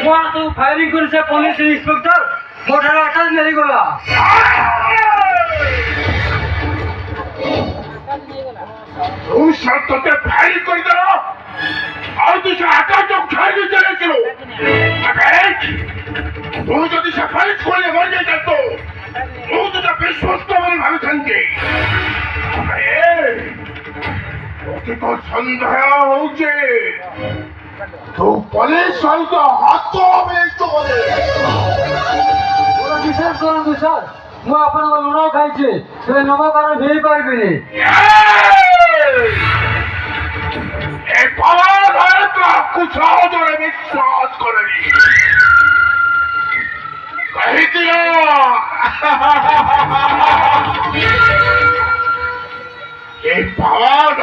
तू firing करेছে police inspector মোটার আটাজ মেরে গলা তুই সত্যতে ফায়ারিং করে দিল আর তুই সে আটা চোখ খাই দিতে ছিল তুই যদি সে ফায়ারিং করে মরে যাই তো তুই তো বিশ্বস্ত বলে ভাবে থাকি তোকে তো সন্দেহ হচ্ছে তো পুলিশ সহিত হাত হবে একটু বলে ওরা বিশ্বাস করুন স্যার ମୁଁ ଆପଣଙ୍କ ଲୁଣ ଖାଇଛି ସେ ନବା କାର ଦେଇ ପାରିବିନି ଏ ପାୱାର ତାକୁ ସହଜରେ ବିଶ୍ୱାସ କରେନି କହିଦିଅ ଏ ପାୱାର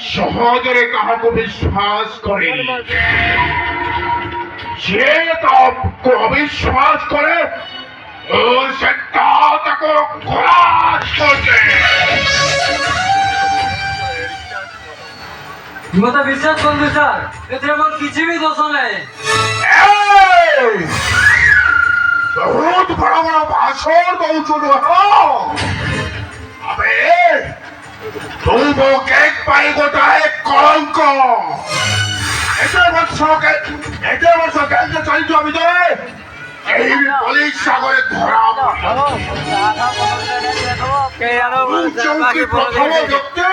ସହଜରେ କାହାକୁ ବିଶ୍ୱାସ କରେନି ଯିଏ ତାକୁ ଅବିଶ୍ୱାସ କରେ ସେ ତାକୁ ଖଲାସ କରିଦେ ମୋତେ ବିଶ୍ୱାସ କରନ୍ତୁ ସାର୍ ଏଥିରେ ମୋର କିଛି ବି ଦୋଷ ନାହିଁ ବହୁତ ବଡ଼ ବଡ଼ ଭାଷଣ ଦଉଛୁ ଆବେ ତୁ ମୋ କେକ୍ ପାଇଁ ଗୋଟାଏ କଳଙ୍କ ଏତେ ବର୍ଷ କେକ୍ ଚାଲିଛୁ ଭିତରେ এই পুলিশ সাগরে ধরা প্রথম ব্যক্তি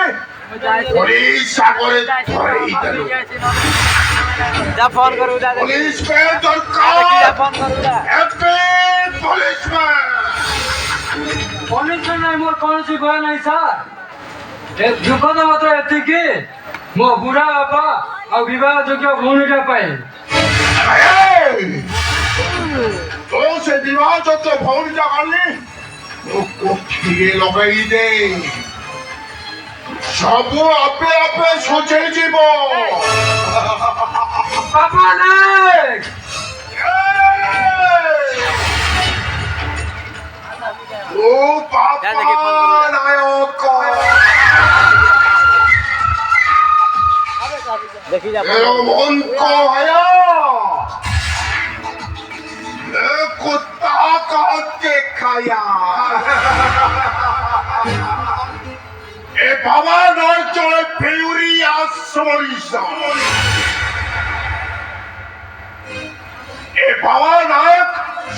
পুলিশ সাগরে ধরেই দিল পুলিশ দরকার ପରମିଶନ ନାହିଁ ମୋର କୌଣସି ଭୟ ନାହିଁ ସାର୍ ଏ ବିପଦ ମାତ୍ର ଏତିକି ମୋ ବୁଢା ବାପା ଆଉ ବିବାହ ଯୋଗ୍ୟ ଭଉଣୀଟା ପାଇଁ তো সে বিবাহ যত ভৌরিটা কালি কোঠিয়ে লগাই দে সবু আপে আপে সোচে যাব বাবা নাই ও বাবা নায়ক দেখি যা মন কো আয়া कुत्ता काट के खाया ए बाबा नয় চলে ফেউরি আসমরিসা এ বাবা নায়ক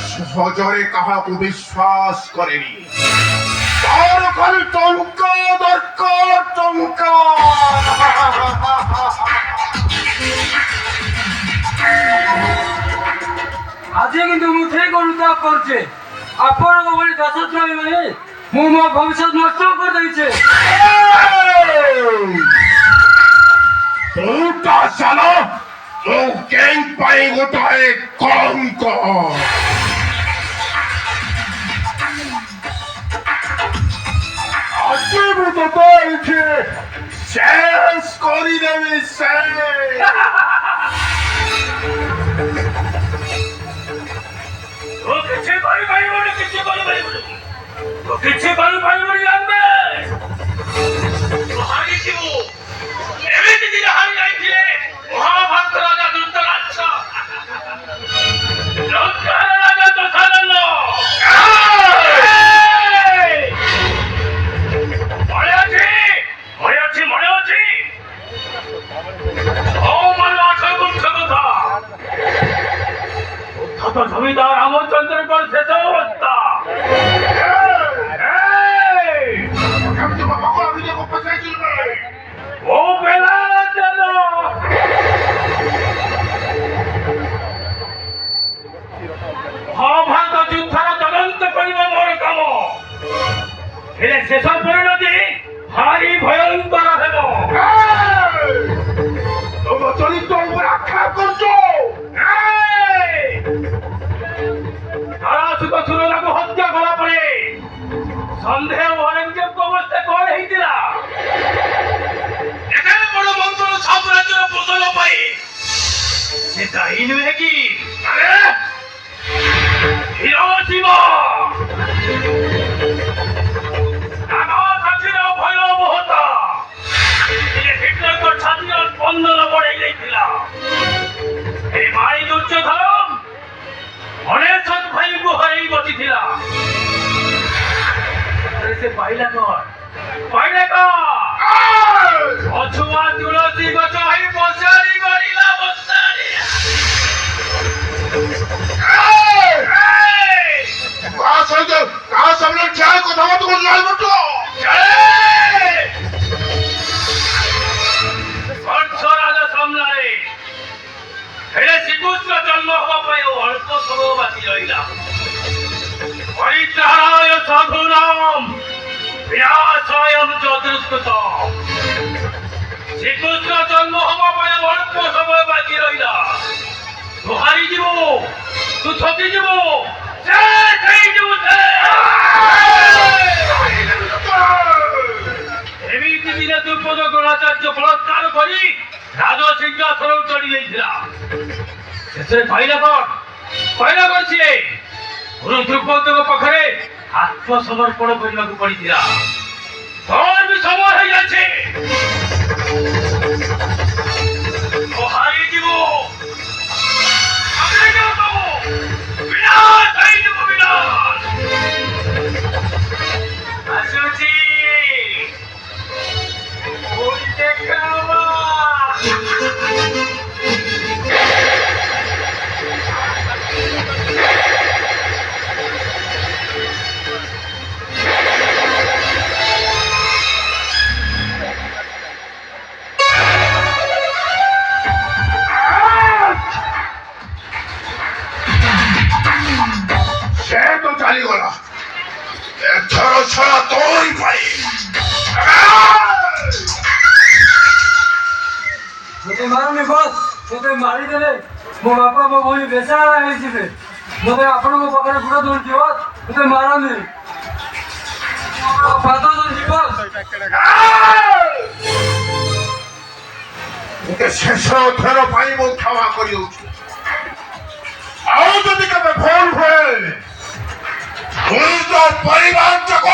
সহজরে কাহাকু বিশ্বাস করেনি তার খালি টঙ্কা দরকার টঙ্কা ଆଜି କିନ୍ତୁ ମୁଁ ଠିକ ଅନୁତାପ କରୁଛି ଆପଣଙ୍କ ଭଳି ଦେଶଦ୍ରୋହୀ ମାନେ ମୁଁ ମୋ ଭବିଷ୍ୟତ ନଷ୍ଟ କରିଦେଇଛି ତୁ ତା ସାଲ ତୁ ଗ୍ୟାଙ୍ଗ ପାଇଁ ଗୋଟାଏ କଳଙ୍କ ଆଜି ମୁଁ ତୋତେ ଏଇଠି ଶେଷ କରିଦେବି କିଛି କରିପାରିବନି କିଛି କରିପାରିବନି ଆମେ ହାରିଯିବୁ ଏମିତି ଦିନ ହାରି ଯାଇଥିଲେ ମହାଭାରତ ରାଜା ଧୃତରାଷ୍ଟ୍ର ଲଙ୍କାର ରାଜା ଦୁଃଶାସନ ମନେ ଅଛି জমিদার রামচন্দ্রগড় শেষ অবস্থা ও বেলা চল মহাভারত যুদ্ধর তদন্ত করিব মোর কাম ହେଲେ ଶେଷ ପରିଣତି ଭାରି ଭୟଙ୍କର ହେବ ତମ ଚରିତ୍ର ଉପରେ ଆଖ୍ୟା କରୁଛ ସୁରରାକୁ ହତ୍ୟା କଲା ପରେ ସନ୍ଦେହ ଔରଙ୍ଗଜେବଙ୍କ ଅବସ୍ଥା କଣ ହେଇଥିଲା ଏତେ ବଡ ମନ୍ତ୍ର ସାମ୍ରାଜ୍ୟର ପତନ ପାଇଁ ସେ ଦାୟୀ ନୁହେଁ କି ହିରୋସୀମା ନାଗାସାକିର ଭୟାବହତା ହିଟଲରଙ୍କ ଛାତିର ସ୍ପନ୍ଦନ ବଢେଇ ଦେଇଥିଲା ଏ ମାଳି ଦୁର୍ଯୋଧନ କାହା ସାମ୍ନାରେ ଯାଏ କଥାବାର୍ତ୍ତା କରୁଛୁ ଆଲବର୍ଟ? ରାଜା ସାମ୍ନାରେ ହେଲେ ଶ୍ରୀକୃଷ୍ଣ ଜନ୍ମ ହେବା ପାଇଁ ଅଳ୍ପ ସମୟ ବାକି ରହିଲା। ପରିତ୍ରାଣାୟ ସାଧୂନାଂ ବିନାଶାୟ ଚତୁଷ୍କୃତମ୍। ଶ୍ରୀକୃଷ୍ଣ ଜନ୍ମ ହେବା ପାଇଁ ଅଳ୍ପ ସମୟ ବାକି ରହିଲା। ତୁ ହାରିଯିବୁ, ତୁ ଥକିଯିବୁ, ଏମିତି ଦିନେ ଦ୍ରୁପଦ ଦ୍ରୋଣାଚାର୍ଯ୍ୟ ବଳାତ୍କାର କରି ରାଜ ସିଂହାସନକୁ ଚଢି ଯାଇଥିଲା। ଶେଷରେ କହିଲା କଣ ସିଏ ଗୁରୁ ଦ୍ରୁପଦଙ୍କ ପାଖରେ ଆତ୍ମସମର୍ପଣ କରିବାକୁ ପଡିଥିଲା। ତୋର ବି ସମୟ ହେଇଯାଇଛି। ହାରିଯିବୁ, ଆସୁଛି ସେ ତ ଚାଲିଗଲା, ଏଥର ଛଡ଼ା ତୋରି ପାଇଁ। ମୋତେ ମାରନି ବସ୍, ମୋତେ ମାରିଦେଲେ ମୋ ବାପା ମୋ ଭଉଣୀ ବେସାହାରା ହେଇଯିବେ। ମୋତେ ଆପଣଙ୍କ ପାଖରେ ଗୋଡ଼ ଧରୁଛି ବସ୍, ମୋତେ ମାରନି, ପାଦ ଧରୁଛି ବସ୍। ମୋତେ ଶେଷ ଥର ପାଇଁ ମୁଁ କ୍ଷମା କରିଦେଉଛି। ଆଉ ଯଦି କେବେ ଭୁଲ ହୁଏ, ପରିବାର ଯାକ